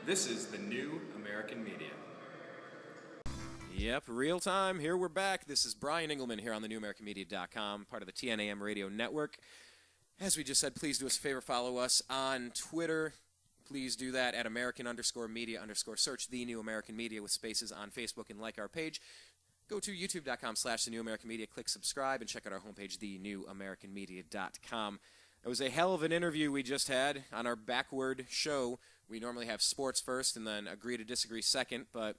This is the new American media. Yep, real time. Here we're back. This is Brian Engelman here on the newamericanmedia.com, part of the TNAM radio network. As we just said, please do us a favor, follow us on Twitter. Please do that at American_media_search the New American Media with spaces on Facebook and like our page. Go to youtube.com/the New American Media, click subscribe, and check out our homepage, thenewamericanmedia.com. It was a hell of an interview we just had on our backward show. We normally have sports first and then agree to disagree second, but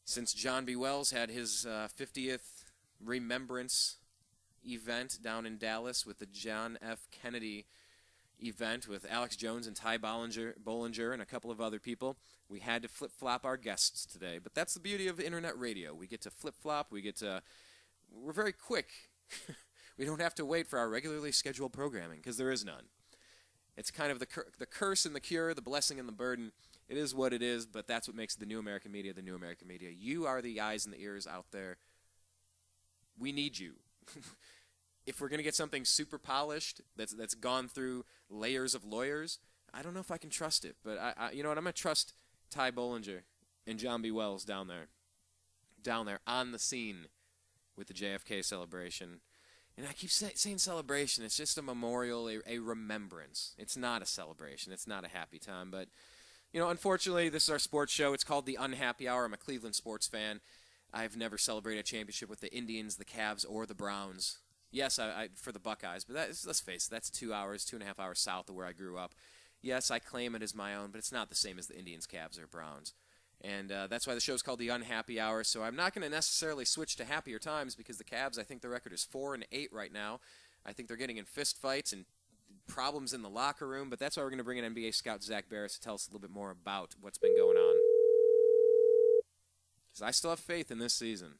since John B. Wells had his 50th remembrance event down in Dallas with the John F. Kennedy event with Alex Jones and Ty Bollinger and a couple of other people, we had to flip-flop our guests today. But that's the beauty of internet radio. We get to flip-flop. We're very quick. We don't have to wait for our regularly scheduled programming because there is none. It's kind of the curse and the cure, the blessing and the burden. It is what it is, but that's what makes the New American Media the New American Media. You are the eyes and the ears out there. We need you. If we're going to get something super polished that's gone through layers of lawyers, I don't know if I can trust it. But you know what? I'm going to trust Ty Bollinger and John B. Wells down there on the scene with the JFK celebration. And I keep saying celebration. It's just a memorial, a remembrance. It's not a celebration. It's not a happy time. But, you know, unfortunately, this is our sports show. It's called The Unhappy Hour. I'm a Cleveland sports fan. I've never celebrated a championship with the Indians, the Cavs, or the Browns. Yes, I for the Buckeyes. But let's face it, that's 2.5 hours south of where I grew up. Yes, I claim it as my own, but it's not the same as the Indians, Cavs, or Browns. And that's why the show's called The Unhappy Hour. So I'm not going to necessarily switch to happier times because the Cavs, I think the record is 4-8 right now. I think they're getting in fist fights and problems in the locker room. But that's why we're going to bring in NBA scout Zak Baris to tell us a little bit more about what's been going on. Because I still have faith in this season.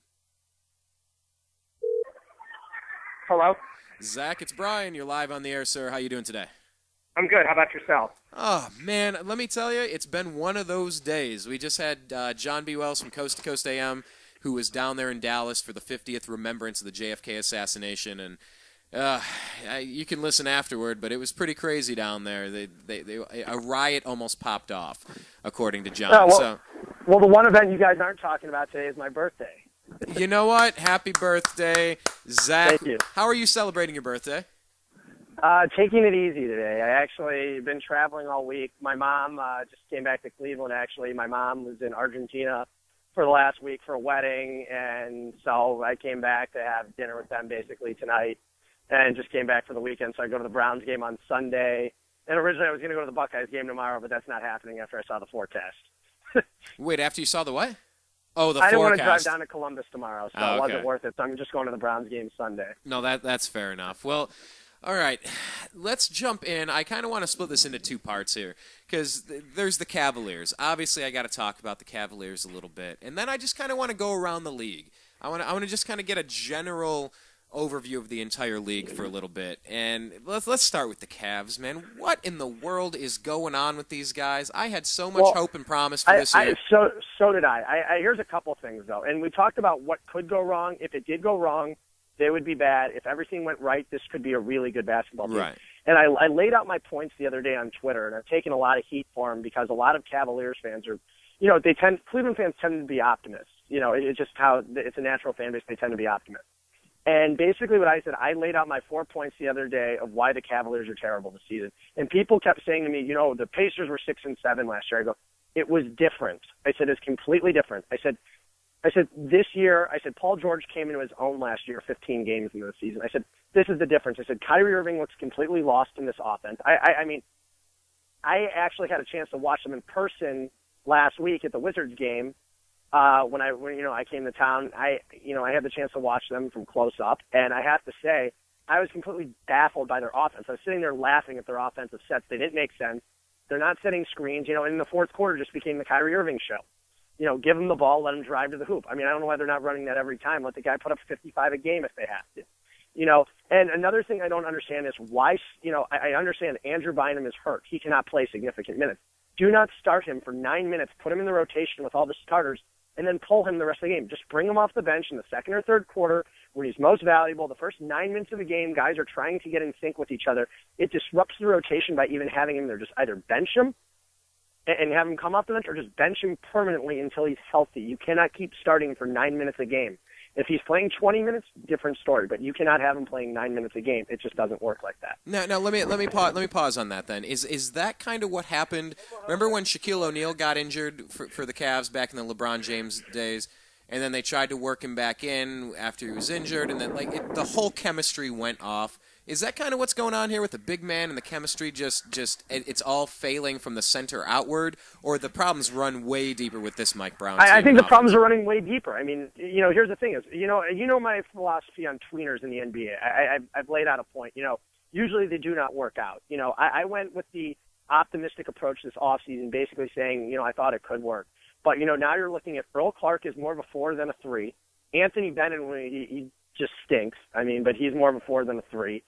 Hello? Zach, it's Brian. You're live on the air, sir. How you doing today? I'm good. How about yourself? Oh, man, let me tell you, it's been one of those days. We just had John B. Wells from Coast to Coast AM, who was down there in Dallas for the 50th remembrance of the JFK assassination, and you can listen afterward, but it was pretty crazy down there. A riot almost popped off, according to John. Well, the one event you guys aren't talking about today is my birthday. You know what? Happy birthday, Zach. Thank you. How are you celebrating your birthday? Taking it easy today. I actually been traveling all week. My mom just came back to Cleveland, actually. My mom was in Argentina for the last week for a wedding, and so I came back to have dinner with them basically tonight and just came back for the weekend. So I go to the Browns game on Sunday. And originally I was going to go to the Buckeyes game tomorrow, but that's not happening after I saw the forecast. Wait, after you saw the what? Oh, the I didn't forecast. want to drive down to Columbus tomorrow, so okay. It wasn't worth it. So I'm just going to the Browns game Sunday. No, that's fair enough. Well, all right, let's jump in. I kind of want to split this into two parts here because there's the Cavaliers. Obviously, I got to talk about the Cavaliers a little bit, and then I just kind of want to go around the league. I want to just kind of get a general overview of the entire league for a little bit. And let's start with the Cavs, man. What in the world is going on with these guys? I had so much hope and promise for this year. So did I. Here's a couple things, though. And we talked about what could go wrong. If it did go wrong, they would be bad. If everything went right, this could be a really good basketball team. Right. And I laid out my points the other day on Twitter, and I've taken a lot of heat for them because a lot of Cavaliers fans are, Cleveland fans tend to be optimists. It's just how it's a natural fan base. They tend to be optimists. And basically what I said, I laid out my 4 points the other day of why the Cavaliers are terrible this season. And people kept saying to me, the Pacers were 6-7 last year. I go, it was different. I said, it's completely different. I said, this year, Paul George came into his own last year, 15 games into the season. I said, this is the difference. I said, Kyrie Irving looks completely lost in this offense. I mean, I actually had a chance to watch them in person last week at the Wizards game. When I came to town, I had the chance to watch them from close up, and I have to say, I was completely baffled by their offense. I was sitting there laughing at their offensive sets. They didn't make sense. They're not setting screens. And in the fourth quarter, just became the Kyrie Irving show. Give them the ball, let them drive to the hoop. I mean, I don't know why they're not running that every time. Let the guy put up 55 a game if they have to. And another thing I don't understand is why. I understand Andrew Bynum is hurt. He cannot play significant minutes. Do not start him for 9 minutes. Put him in the rotation with all the starters, and then pull him the rest of the game. Just bring him off the bench in the second or third quarter when he's most valuable. The first 9 minutes of the game, guys are trying to get in sync with each other. It disrupts the rotation by even having him there. Just either bench him and have him come off the bench, or just bench him permanently until he's healthy. You cannot keep starting for 9 minutes a game. If he's playing 20 minutes, different story. But you cannot have him playing 9 minutes a game. It just doesn't work like that. Now let me pause on that then. Is that kind of what happened? Remember when Shaquille O'Neal got injured for the Cavs back in the LeBron James days, and then they tried to work him back in after he was injured, and then the whole chemistry went off. Is that kind of what's going on here with the big man and the chemistry? Just it's all failing from the center outward, or the problems run way deeper with this Mike Brown? I think the problems are running way deeper. I mean, here's the thing: is you know my philosophy on tweeners in the NBA. I've laid out a point. Usually they do not work out. I went with the optimistic approach this offseason, basically saying, I thought it could work. But now you're looking at Earl Clark is more of a 4 than a 3. Anthony Bennett, he just stinks. I mean, but he's more of a 4 than a 3.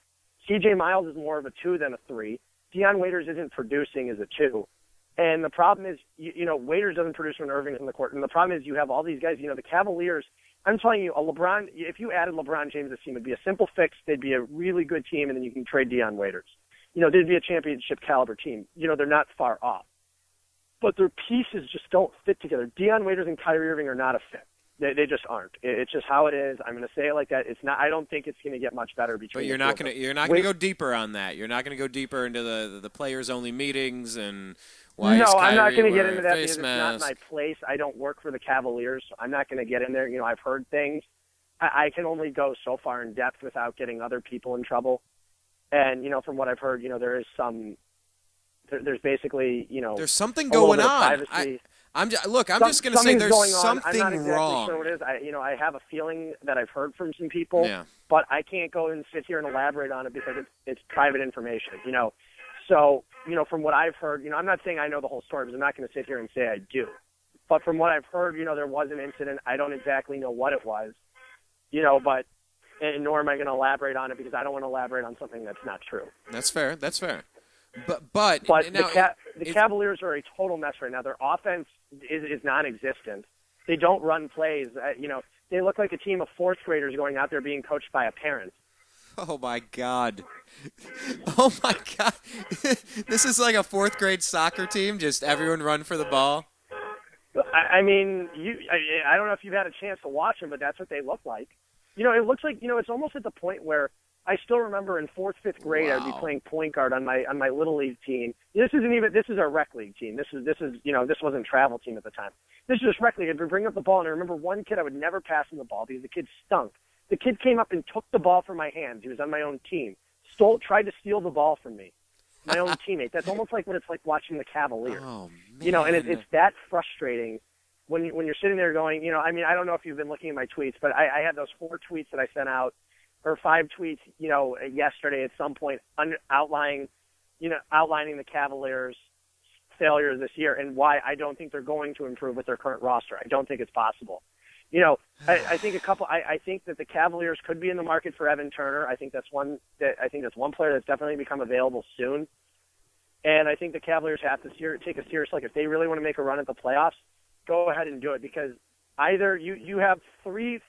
C.J. Miles is more of a 2 than a 3. Deion Waiters isn't producing as a 2. And the problem is, Waiters doesn't produce when Irving is in the court. And the problem is you have all these guys, the Cavaliers. I'm telling you, if you added LeBron James to this team, it'd be a simple fix. They'd be a really good team, and then you can trade Deion Waiters. They'd be a championship caliber team. They're not far off. But their pieces just don't fit together. Deion Waiters and Kyrie Irving are not a fit. They just aren't. It's just how it is. I'm going to say it like that. It's not. I don't think it's going to get much better between. But you're not going to go deeper on that. You're not going to go deeper into the players only meetings and why. No, I'm not going to get into that because it's not my place. I don't work for the Cavaliers. So I'm not going to get in there. I've heard things. I can only go so far in depth without getting other people in trouble. And from what I've heard, there is some. There's basically there's something going on. I'm just going to say there's something I'm not exactly wrong. Sure what it is. I have a feeling that I've heard from some people, but I can't go and sit here and elaborate on it because it's private information. So from what I've heard, I'm not saying I know the whole story because I'm not going to sit here and say I do. But from what I've heard, there was an incident. I don't exactly know what it was, but nor am I going to elaborate on it because I don't want to elaborate on something that's not true. That's fair. But now, the Cavaliers are a total mess right now. Their offense is non-existent. They don't run plays. They look like a team of fourth graders going out there being coached by a parent. Oh my God! Oh my God! This is like a fourth grade soccer team. Just everyone run for the ball. I mean, I don't know if you've had a chance to watch them, but that's what they look like. It looks like it's almost at the point where. I still remember in 4th, 5th grade, I'd be playing point guard on my little league team. This is our rec league team. This wasn't travel team at the time. This is just rec league. I'd bring up the ball, and I remember one kid I would never pass him the ball because the kid stunk. The kid came up and took the ball from my hands. He was on my own team. Tried to steal the ball from me. My own teammate. That's almost like what it's like watching the Cavaliers. Oh, man. And it's that frustrating when you're sitting there going, I don't know if you've been looking at my tweets, but I had those 4 tweets that I sent out. Or 5 tweets, yesterday at some point outlining the Cavaliers' failures this year and why I don't think they're going to improve with their current roster. I don't think it's possible. I think I think that the Cavaliers could be in the market for Evan Turner. I think that's one player that's definitely become available soon. And I think the Cavaliers have to take a serious look. If they really want to make a run at the playoffs, go ahead and do it because either you have three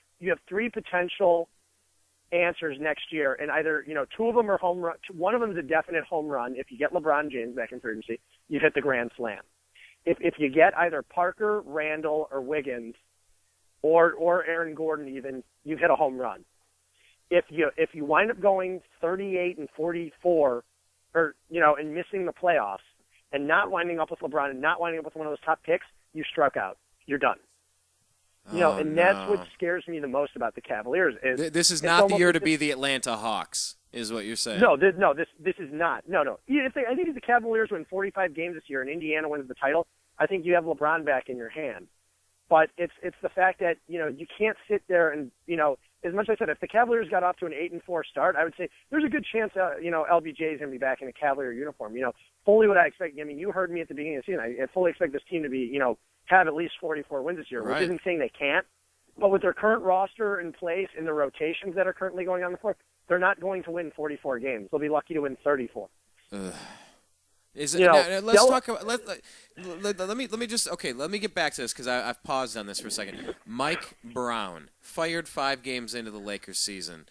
potential answers next year, and either 2 of them are home run. One of them is a definite home run. If you get LeBron James back in free agency, you hit the grand slam. If you get either Parker, Randall, or Wiggins, or Aaron Gordon, even you've hit a home run. If you wind up going 38 and 44, or and missing the playoffs, and not winding up with LeBron and not winding up with one of those top picks, you struck out. You're done. That's what scares me the most about the Cavaliers. This is not the year to be the Atlanta Hawks, is what you're saying. No, this is not. No. I think if the Cavaliers win 45 games this year and Indiana wins the title, I think you have LeBron back in your hand. But it's the fact that you can't sit there and as much as I said, if the Cavaliers got off to an 8-4 start, I would say there's a good chance LBJ is going to be back in a Cavalier uniform. Fully what I expect. You heard me at the beginning of the season. I fully expect this team to be have at least 44 wins this year, which isn't saying they can't. But with their current roster in place and the rotations that are currently going on the floor, they're not going to win 44 games. They'll be lucky to win 34. Let's talk about. Let me get back to this because I've paused on this for a second. Mike Brown fired 5 games into the Lakers season.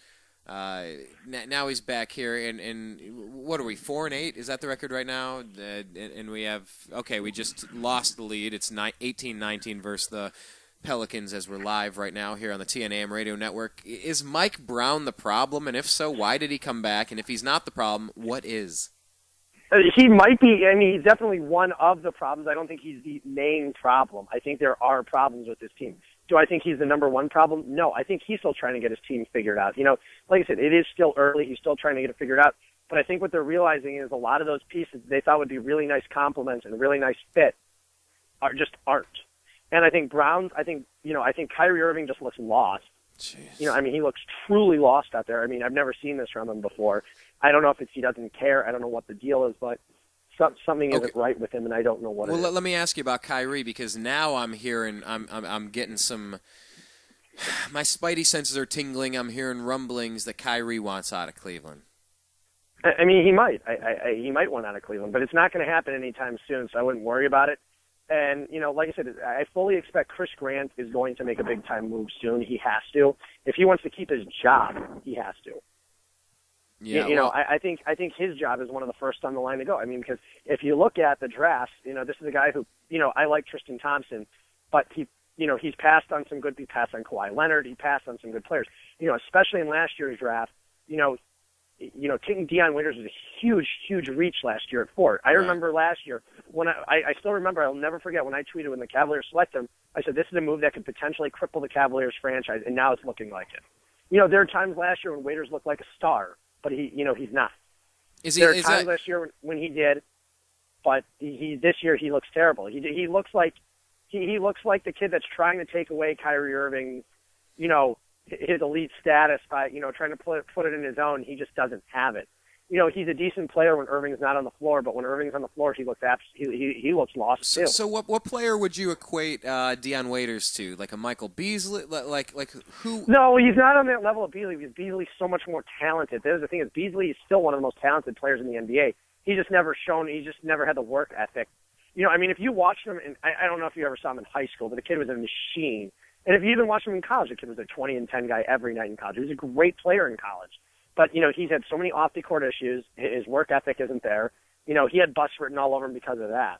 Now he's back here, and what are we, 4-8? Is that the record right now? And we have, we just lost the lead. It's 18-19 versus the Pelicans as we're live right now here on the TNAM radio network. Is Mike Brown the problem? And if so, why did he come back? And if he's not the problem, what is? He might be. I mean, he's definitely one of the problems. I don't think he's the main problem. I think there are problems with this team. Do I think he's the number one problem? No. I think he's still trying to get his team figured out. Like I said, it is still early. He's still trying to get it figured out. But I think what they're realizing is a lot of those pieces they thought would be really nice complements and a really nice fit aren't. And I think I think Kyrie Irving just looks lost. Jeez. He looks truly lost out there. I've never seen this from him before. I don't know if it's he doesn't care. I don't know what the deal is, but something isn't right with him, and I don't know what it is. Well, let me ask you about Kyrie, because now I'm hearing, I'm getting some, my spidey senses are tingling. I'm hearing rumblings that Kyrie wants out of Cleveland. He might. He might want out of Cleveland, but it's not going to happen anytime soon, so I wouldn't worry about it. And, like I said, I fully expect Chris Grant is going to make a big-time move soon. He has to. If he wants to keep his job, he has to. Yeah, I think his job is one of the first on the line to go. Because if you look at the draft, this is a guy who, I like Tristan Thompson, but he's passed on some good. He passed on Kawhi Leonard. He passed on some good players. Especially in last year's draft. Taking Dion Waiters was a huge reach last year at 4. I remember last year when I still remember. I'll never forget when I tweeted when the Cavaliers selected him. I said this is a move that could potentially cripple the Cavaliers franchise, and now it's looking like it. There are times last year when Waiters looked like a star. But he's not. There are times last year when he did, but this year he looks terrible. He looks like the kid that's trying to take away Kyrie Irving, his elite status by trying to put it in his own. He just doesn't have it. He's a decent player when Irving's not on the floor, but when Irving's on the floor, he looks he looks lost too. So what player would you equate Dion Waiters to? Like a Michael Beasley? Like who? No, he's not on that level of Beasley because Beasley's so much more talented. There's the thing is Beasley is still one of the most talented players in the NBA. He just never had the work ethic. If you watched him, and I don't know if you ever saw him in high school, but the kid was a machine. And if you even watched him in college, the kid was a 20-10 guy every night in college. He was a great player in college. But, he's had so many off-the-court issues. His work ethic isn't there. He had busts written all over him because of that.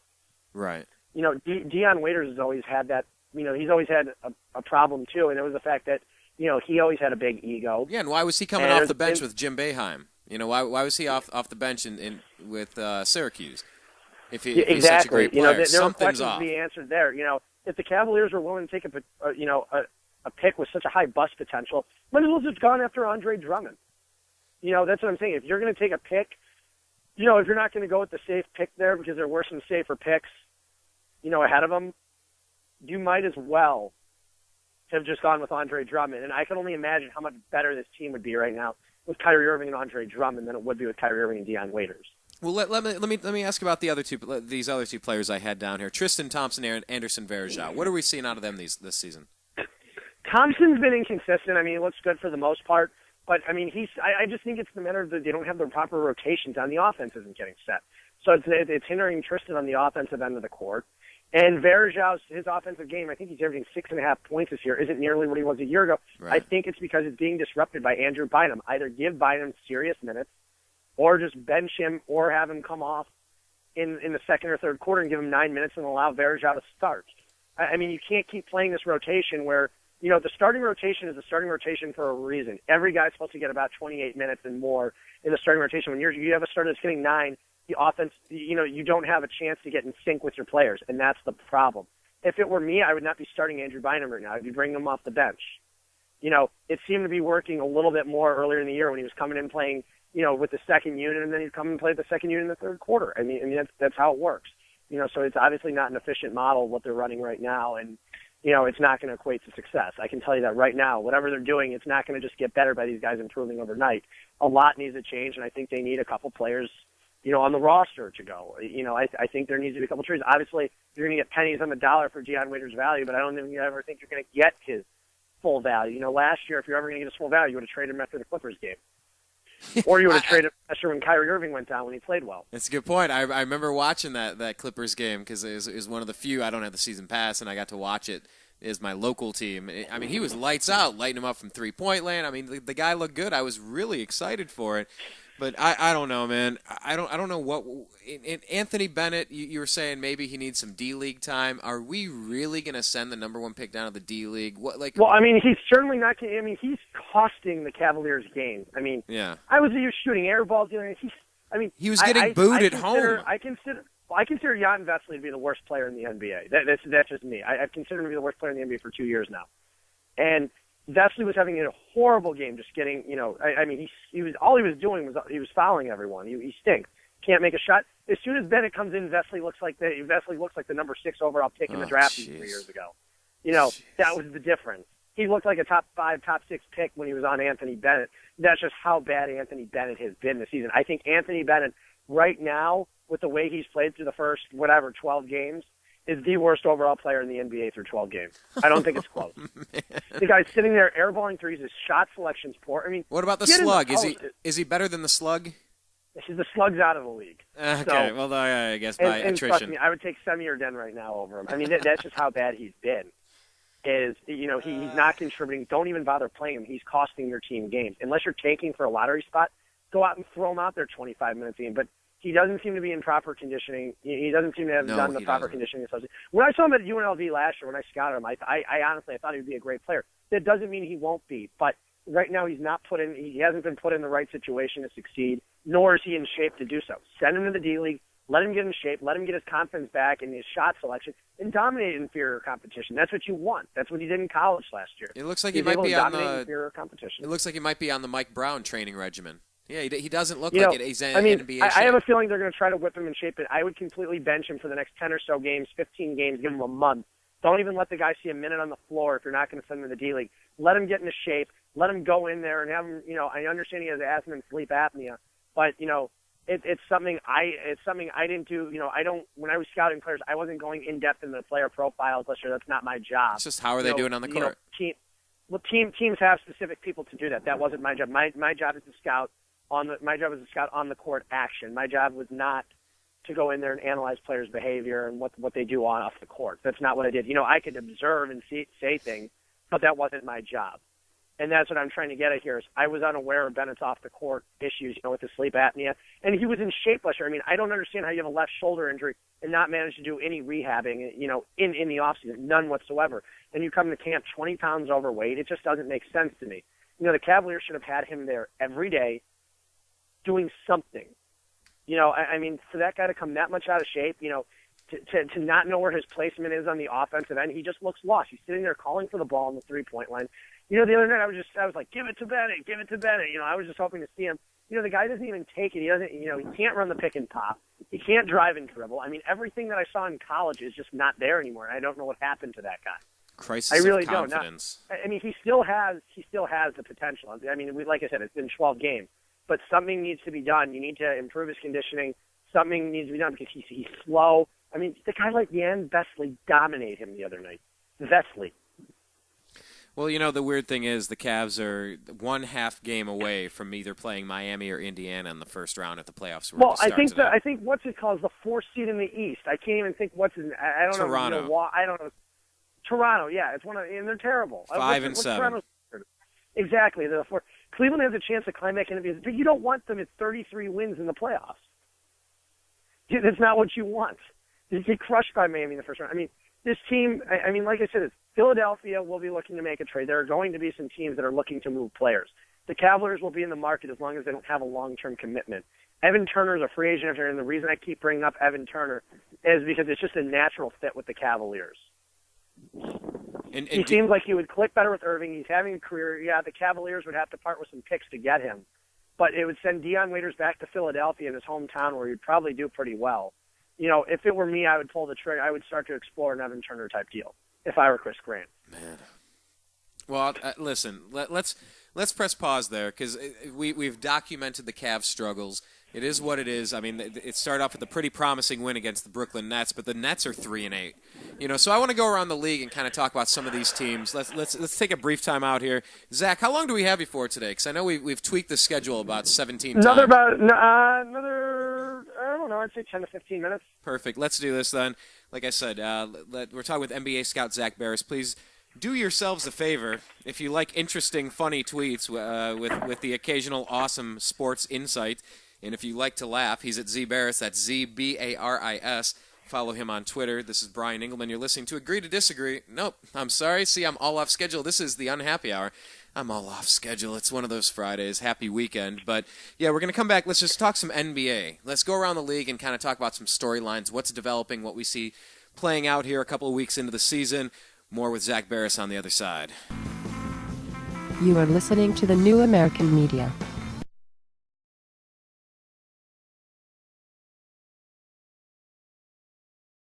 Right. Dion Waiters has always had that. He's always had a problem, too, and it was the fact that, he always had a big ego. Yeah, and why was he coming off the bench with Jim Boeheim? Why was he off the bench with Syracuse? If he's such a great player, there were questions off. to be answered there. If the Cavaliers were willing to take a pick with such a high bust potential, might as well just gone after Andre Drummond. That's what I'm saying. If you're going to take a pick, if you're not going to go with the safe pick there because there were some safer picks, ahead of them, you might as well have just gone with Andre Drummond. And I can only imagine how much better this team would be right now with Kyrie Irving and Andre Drummond than it would be with Kyrie Irving and Dion Waiters. Well, let me ask about these other two players I had down here: Tristan Thompson and Anderson Varejao. What are we seeing out of them this season? Thompson's been inconsistent. He looks good for the most part. But, I just think it's the matter that they don't have the proper rotations on the offense isn't getting set. So it's hindering Tristan on the offensive end of the court. And Varejao's, his offensive game, I think he's averaging 6.5 points this year, isn't nearly what he was a year ago. Right. I think it's because it's being disrupted by Andrew Bynum. Either give Bynum serious minutes or just bench him or have him come off in the second or third quarter and give him 9 minutes and allow Varejao to start. You can't keep playing this rotation where the starting rotation is a starting rotation for a reason. Every guy's supposed to get about 28 minutes and more in the starting rotation. When you have a starter that's getting 9, the offense, you don't have a chance to get in sync with your players, and that's the problem. If it were me, I would not be starting Andrew Bynum right now. I'd be bringing him off the bench. It seemed to be working a little bit more earlier in the year when he was coming in playing, with the second unit, and then he'd come and play the second unit in the third quarter. That's how it works. So it's obviously not an efficient model what they're running right now, and it's not going to equate to success. I can tell you that right now. Whatever they're doing, it's not going to just get better by these guys improving overnight. A lot needs to change, and I think they need a couple players, on the roster to go. I think there needs to be a couple trades. Obviously, you're going to get pennies on the dollar for Dion Waiters' value, but I don't think you ever think you're going to get his full value. Last year, if you're ever going to get his full value, you would have traded him after the Clippers game. Or you would have traded him after when Kyrie Irving went down when he played well. That's a good point. I remember watching that Clippers game because it was one of the few. I don't have the season pass, and I got to watch it is my local team. I mean, he was lights out, lighting him up from three-point land. I mean, the guy looked good. I was really excited for it. But I don't know, man. I don't know what. In Anthony Bennett, you were saying maybe he needs some D-League time. Are we really going to send the number 1 pick down to the D-League? What like? Well, I mean, he's certainly not. I mean, he's costing the Cavaliers games. I mean, yeah. He was shooting air balls. He was getting booed at home. I consider Jan Vesely to be the worst player in the NBA. That's just me. I've considered him to be the worst player in the NBA for 2 years now, and Vesely was having a horrible game, just getting, I mean, he was all he was doing was he was fouling everyone. He stinks. Can't make a shot. As soon as Bennett comes in, Vesely looks like the number 6 overall pick in the draft 3 years ago. That was the difference. He looked like a top 5, top 6 pick when he was on Anthony Bennett. That's just how bad Anthony Bennett has been this season. I think Anthony Bennett right now, with the way he's played through the first 12 games, is the worst overall player in the NBA through 12 games. I don't think it's close. The guy's sitting there airballing threes. His shot selection's poor. I mean, what about the slug? Is he better than the slug? The slug's out of the league. Okay, well, I guess by attrition. Trust me, I would take Semi or Den right now over him. I mean, that's just how bad he's been. He's not contributing. Don't even bother playing him. He's costing your team games. Unless you're tanking for a lottery spot, go out and throw him out there 25 minutes a game. But he doesn't seem to be in proper conditioning. He doesn't seem to have done the proper conditioning. When I saw him at UNLV last year, when I scouted him, I honestly thought he would be a great player. That doesn't mean he won't be. But right now, he hasn't been put in the right situation to succeed, nor is he in shape to do so. Send him to the D-League. Let him get in shape. Let him get his confidence back in his shot selection and dominate inferior competition. That's what you want. That's what he did in college last year. It looks like he might be on the inferior competition. It looks like he might be on the Mike Brown training regimen. Yeah, he doesn't look like it. He's in NBA shape. I have a feeling they're going to try to whip him in shape, but I would completely bench him for the next 10 or so games, 15 games, give him a month. Don't even let the guy see a minute on the floor if you're not going to send him to the D-League. Let him get into shape. Let him go in there and have him, I understand he has asthma and sleep apnea, but, it's something I didn't do. When I was scouting players, I wasn't going in depth in the player profiles. That's not my job. It's just how are they doing on the court? Teams have specific people to do that. That wasn't my job. My job is to scout on the court action. My job was not to go in there and analyze players' behavior and what they do off the court. That's not what I did. I could observe and say things, but that wasn't my job. And that's what I'm trying to get at here. Is I was unaware of Bennett's off-the-court issues, with the sleep apnea. And he was in shape last year. I mean, I don't understand how you have a left shoulder injury and not manage to do any rehabbing, in the offseason, none whatsoever. And you come to camp 20 pounds overweight. It just doesn't make sense to me. The Cavaliers should have had him there every day doing something. I mean, for that guy to come that much out of shape, to not know where his placement is on the offensive end, he just looks lost. He's sitting there calling for the ball on the three-point line. The other night I was like, give it to Bennett, give it to Bennett. I was just hoping to see him. The guy doesn't even take it. He doesn't, he can't run the pick and pop. He can't drive and dribble. I mean, everything that I saw in college is just not there anymore. And I don't know what happened to that guy. Crisis I really of confidence. don't. I mean, he still has the potential. I mean, like I said, it's been 12 games, but something needs to be done. You need to improve his conditioning. Something needs to be done because he's slow. I mean, the guy like Jan Vesely dominated him the other night. Vesely. Well, the weird thing is the Cavs are 1/2 game away from either playing Miami or Indiana in the first round at the playoffs. Well, I think what's it called is the 4th seed in the East. I can't even think what's his. I don't Toronto. know. I don't know. Toronto, yeah, it's and they're terrible. 5-7. Exactly. They're the 4. Cleveland has a chance to climb back into the. But you don't want them at 33 wins in the playoffs. That's not what you want. You get crushed by Miami in the first round. I mean, this team. I mean, like I said, Philadelphia will be looking to make a trade. There are going to be some teams that are looking to move players. The Cavaliers will be in the market as long as they don't have a long-term commitment. Evan Turner is a free agent, and the reason I keep bringing up Evan Turner is because it's just a natural fit with the Cavaliers. He seems like he would click better with Irving. He's having a career. Yeah, the Cavaliers would have to part with some picks to get him, but it would send Dion Waiters back to Philadelphia in his hometown where he'd probably do pretty well. If it were me, I would pull the trigger. I would start to explore an Evan Turner type deal if I were Chris Grant. Man. Well, listen. Let's press pause there because we've documented the Cavs' struggles. It is what it is. I mean, it started off with a pretty promising win against the Brooklyn Nets, but the Nets are 3-8. So I want to go around the league and kind of talk about some of these teams. Let's take a brief time out here. Zach, how long do we have you for today? Because I know we've tweaked the schedule about 17 times. Another, I don't know, I'd say 10 to 15 minutes. Perfect. Let's do this then. Like I said, we're talking with NBA scout Zak Baris. Please do yourselves a favor. If you like interesting, funny tweets with the occasional awesome sports insight, and if you like to laugh, he's at Z Baris. That's ZBARIS. Follow him on Twitter. This is Brian Engelman. You're listening to Agree to Disagree. Nope, I'm sorry. See, I'm all off schedule. This is the unhappy hour. I'm all off schedule. It's one of those Fridays. Happy weekend. But, yeah, we're going to come back. Let's just talk some NBA. Let's go around the league and kind of talk about some storylines, what's developing, what we see playing out here a couple of weeks into the season. More with Zak Baris on the other side. You are listening to the New American Media.